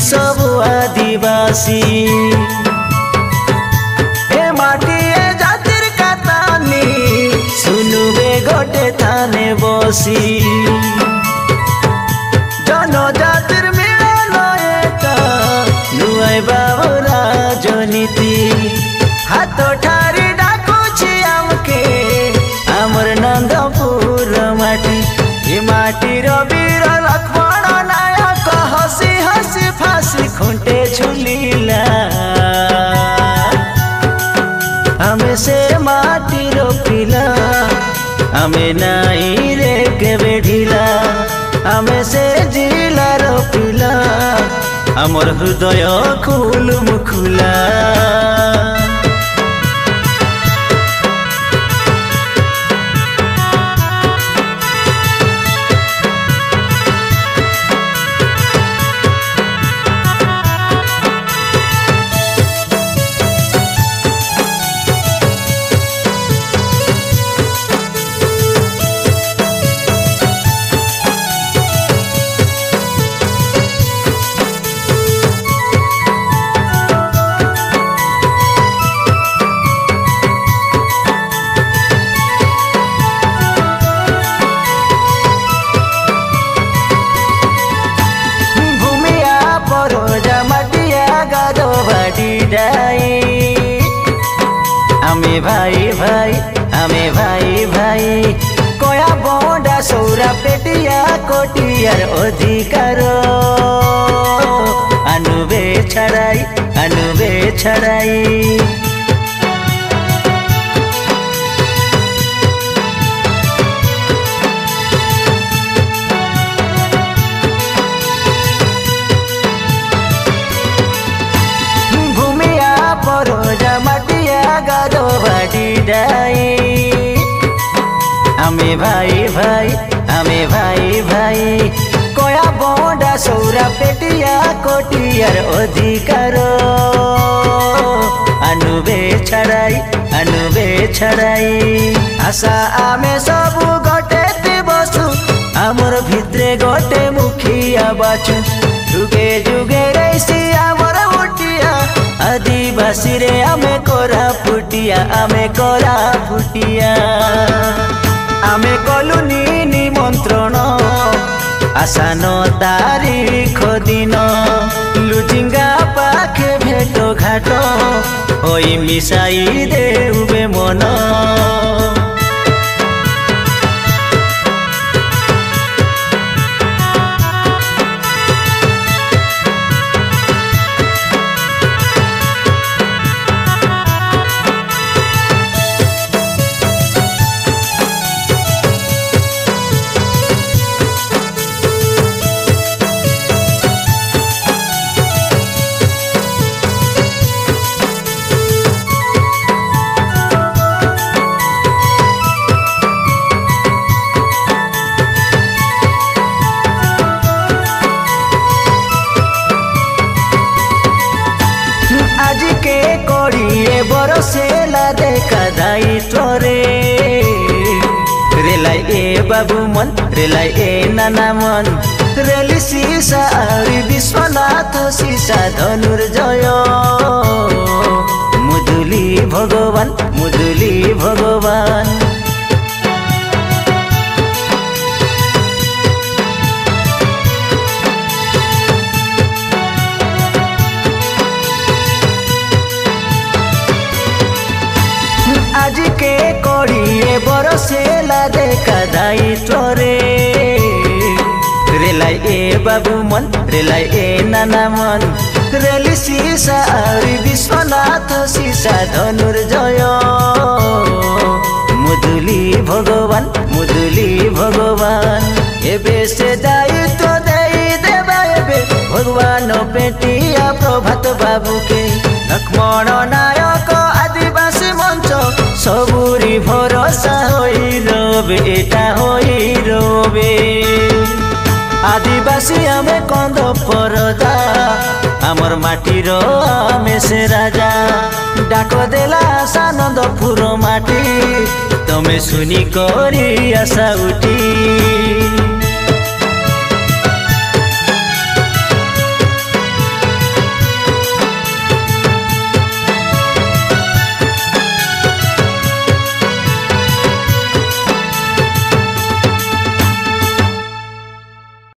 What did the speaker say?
सब आदिवासी ए माटी ए जातिर कतानी सुनुबे गोटे थाने बसी जनजातिर मिलन एटा नुआई बाबू राजनीति हाथ ठारी डाकुछि आमके आमर नंदपुर माटी ए माटीर वीर लक्ष्मण नायक हसी हसी फांसी खुंटे झुलिला हमें से माटीर पिला हमें नाई रे केबे ढिला हमें से जिलार पिला हमर हृदय खुलुम खुला आमे भाई भाई आमे भाई भाई कोया बोंडा सौरा पेटिया कोटियार अधिकार अनुबे छड़ाई आमे भाई भाई आमे भाई भाई कोया बोंडा सौरा पेटिया कोटियार अधिकार अनुबे छड़ाई आशा आमे सबु गोटे बसु आमर भित्रे गोटे मुखिया बाचु जुगे जुगे रैसी आमर उटिया आदिवासी रे आमे कोरा फुटिया आमे कलुनी निमंत्रण आशा 9 तारीख दिन लुजिंगा पाखे भेटो घाट होई मिसाई देउबे मन बरसेला देखा दायित्व रे रेलाई ए बाबू मन रेलाई ए नाना मन रेली सीसा आरी विश्वनाथ सीसा धनुर्जय मुदुली भगवान आज के कोड़िए बरसेला देखा दायित्व रे रेलाई ए बाबू मन रेलाई ए नाना मन रेली सीसा आरी विश्वनाथ सीसा धनुर्जय मुदुली भगवान एबे से दायित्व देई देबा एबे भगवान पेटिया प्रभात बाबू के लक्ष्मण नायक आदिवासी मंच सबुरी भरोसा होई रोबे एटा होई रोबे आदिवासी आमे कंद परदा आमर माटीर आमे से राजा डाक देला सानंदपुर माटी तमे सुनी करी आशा उठी।